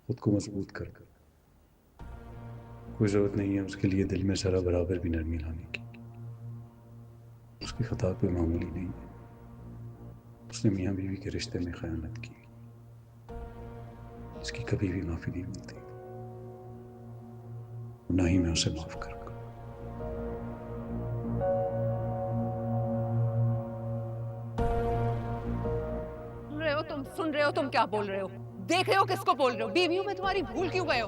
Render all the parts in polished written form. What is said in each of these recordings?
खुद को मजबूत कर कर। कोई ज़रूरत नहीं है उसके लिए दिल में ज़रा बराबर भी नरमी लाने की। उसकी खता कोई मामूली नहीं है। उसने मियाँ बीवी के रिश्ते में खयानत की, इसकी कभी भी माफ़ी नहीं मिलती, ना ही मैं उसे माफ़ करूँगा। सुन रहे हो तुम क्या बोल रहे हो? देख रहे हो किसको बोल रहे हो? बीवी हूं मैं तुम्हारी, भूल क्यों गए हो?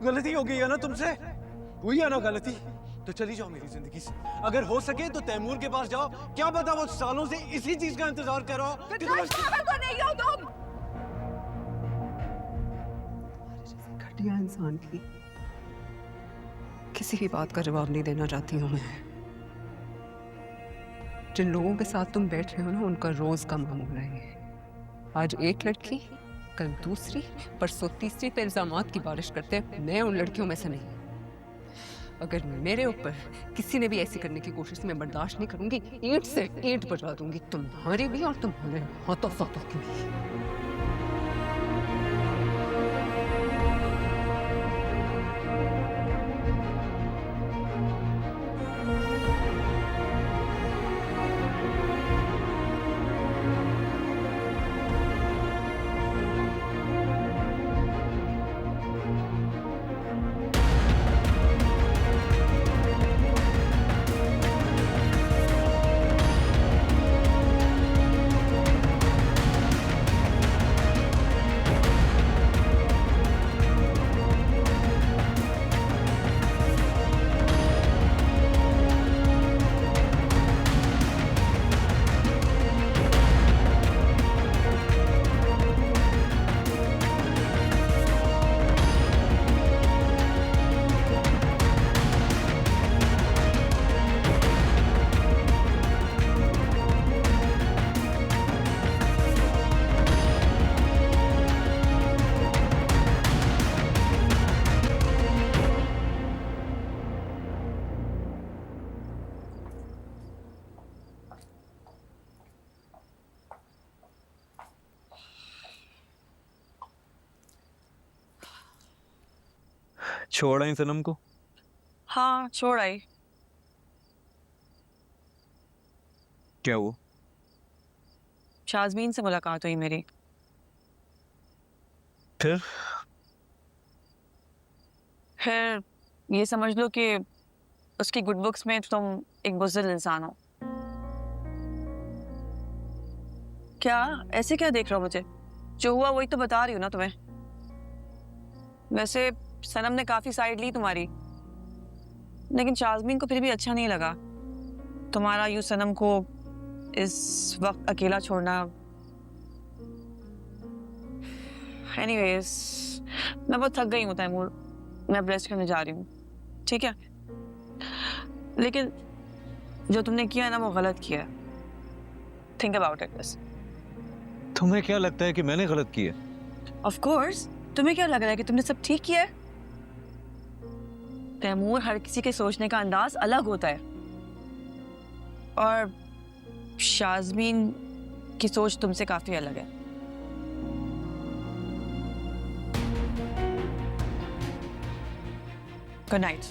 गलती हो गई है ना तुमसे, हुई है ना गलती, तो चली जाओ मेरी जिंदगी से। अगर हो सके तो तैमूर के पास जाओ। क्या पता वो सालों से इसी चीज का इंतजार कर रहा हो कि पागल तो नहीं हो तुम? घटिया इंसान की किसी भी बात का जवाब नहीं देना चाहती हूँ मैं। जिन लोगों के साथ तुम बैठ रहे हो ना, उनका रोज का मामूल है। आज एक लड़की, कल दूसरी, परसों तीसरी पे इल्जामात की बारिश करते हैं। मैं उन लड़कियों में से नहीं। अगर मेरे ऊपर किसी ने भी ऐसी करने की कोशिश मैं बर्दाश्त नहीं करूंगी। ईंट से ईंट बजा दूंगी, तुम्हारी भी और तुम्हारे हाथों साथों की भी। छोड़ आई सनम को? हाँ छोड़ आई। क्या हुआ? शाज़मीन से मुलाकात हुई मेरी। फिर? फिर ये समझ लो कि उसकी गुड बुक्स में तुम एक बुज़दिल इंसान हो। क्या ऐसे क्या देख रहे हो मुझे? जो हुआ वही तो बता रही हूँ ना तुम्हें। वैसे सनम ने काफी साइड ली तुम्हारी, लेकिन शाज़मीन को फिर भी अच्छा नहीं लगा तुम्हारा यूं सनम को इस वक्त अकेला छोड़ना। एनीवेज, मैं बहुत थक गई हूँ तैमूर, मैं अब रेस्ट करने जा रही हूँ, ठीक है? लेकिन जो तुमने किया है ना वो गलत किया है। थिंक अबाउट इट बस। तुम्हें क्या लगता है कि मैंने गलत किया? ऑफ कोर्स, तुम्हें क्या लग रहा है कि तुमने सब ठीक किया है? तैमूर, हर किसी के सोचने का अंदाज अलग होता है और शाज़मीन की सोच तुमसे काफी अलग है। Good night.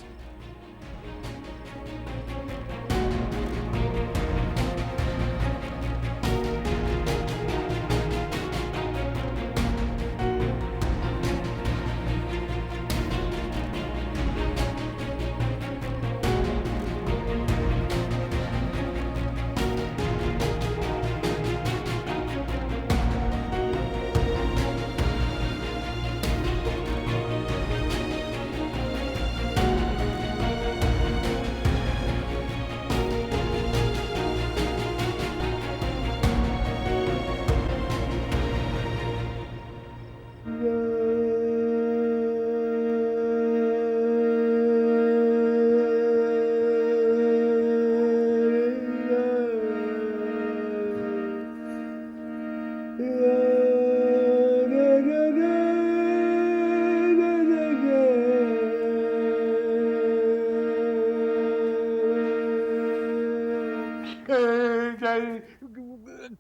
चाहिए।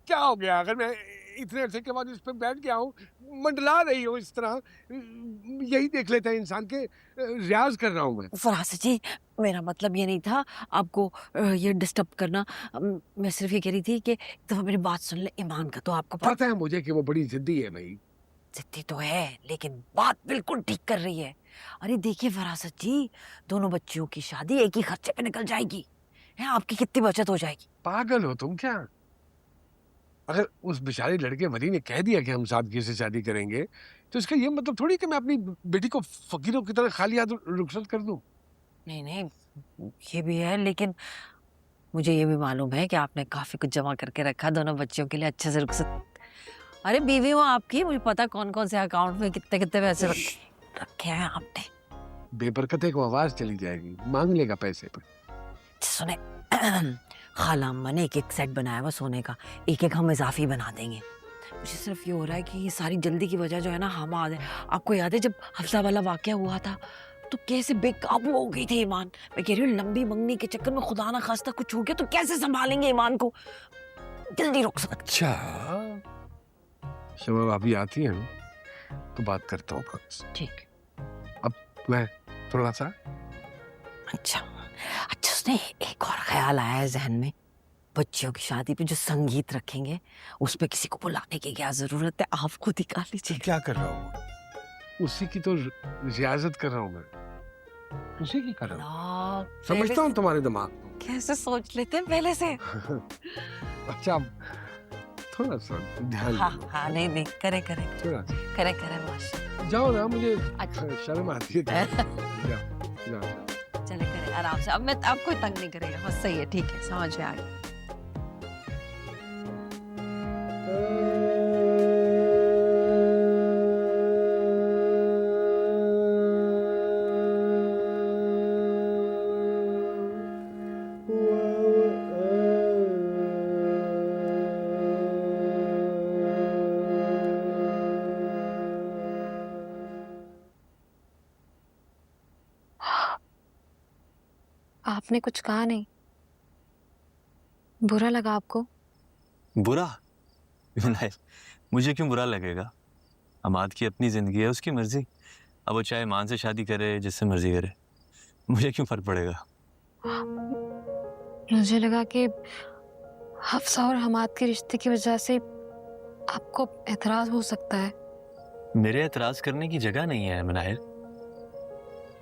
क्या हो गया अगर मैं इतने अरसे के बाद इस पे बैठ गया हूँ, मंडला रही हूँ इस तरह, यही देख लेते हैं इंसान के, रियाज कर रहा हूँ मैं। फरासत जी, मेरा मतलब ये नहीं था आपको ये डिस्टर्ब करना। मैं सिर्फ ये कह रही थी कि एक दफा मेरी बात सुन ले ईमान का, तो आपको पता है मुझे कि वो बड़ी जिद्दी है भाई। जिद्दी तो है लेकिन बात बिल्कुल ठीक कर रही है। अरे देखिए फरासत जी, दोनों बच्चियों की शादी एक ही खर्चे पे निकल जाएगी है, आपकी कितनी बचत हो जाएगी। पागल हो तुम क्या? अगर उस बेचारे लड़के वली ने कह दिया कि हम सादगी से शादी करेंगे, तो इसका ये मतलब थोड़ी कि मैं अपनी बेटी को फकीरों की तरह खाली हाथ रुखसत कर दूं। नहीं नहीं, ये भी है, लेकिन मुझे ये भी मालूम है कि आपने काफी कुछ जमा करके रखा दोनों बच्चियों के लिए अच्छे से रुखसत। अरे बीवी हो आपकी, मुझे पता कौन कौन से अकाउंट में कितने कितने पैसे रखे हैं आपने। बेबरकते को आवाज चली जाएगी, मांग लेगा पैसे पर। सुने खाला अम्मा ने एक एक सेट बनाया हुआ सोने का, एक एक हम इजाफी बना देंगे। मुझे सिर्फ ये हो रहा है कि ये सारी जल्दी की वजह जो है ना हम आ जाए। आपको याद है जब हफ्सा वाला वाकया हुआ था तो कैसे बेकाबू हो गई थी ईमान। मैं कह रही हूँ लंबी मंगनी के चक्कर में खुदा ना खास्ता कुछ हो गया तो कैसे संभालेंगे ईमान को, जल्दी रोक सकते। अच्छा, शमा भाभी आती है तो बात करता हूँ आपसे। ठीक। अब मैं थोड़ा सा अच्छा अच्छा, उसने एक और ख्याल आया है जहन में। बच्चियों की शादी पे जो संगीत रखेंगे उस पे किसी को बुलाने की क्या जरूरत है, आप खुद ही कर लीजिए। क्या कर रहा हूँ? उसी की तो रियाजत कर रहा हूँ मैं, उसी की कर रहा हूँ। समझता हूँ तुम्हारे दिमाग को। कैसे सोच लेते हैं पहले से। अच्छा, थोड़ा सा ध्यान हाँ दो। हाँ, नहीं नहीं, करे करे थोड़ा सा करे करे माशा। जाओ ना, मुझे अच्छा। शर्म आती है। जाओ जाओ। चले करे आराम से, अब मैं आपको तंग नहीं करेगा, बस सही है, ठीक है, समझ में आ गया। आपने कुछ कहा नहीं, बुरा लगा आपको? बुरा? नहीं, मुझे क्यों बुरा लगेगा? अमाद की अपनी जिंदगी है, उसकी मर्जी। अब वो चाहे मान से शादी करे, जिससे मर्जी करे, मुझे क्यों फर्क पड़ेगा? मुझे लगा कि हफ्सा और हमाद के रिश्ते की वजह से आपको एतराज हो सकता है। मेरे एतराज करने की जगह नहीं है मनाहिर।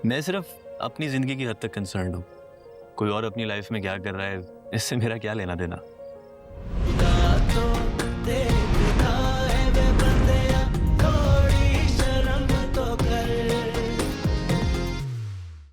मैं सिर्फ अपनी जिंदगी की हद तक कंसर्न हूँ। कोई और अपनी लाइफ में क्या कर रहा है, इससे मेरा क्या लेना देना।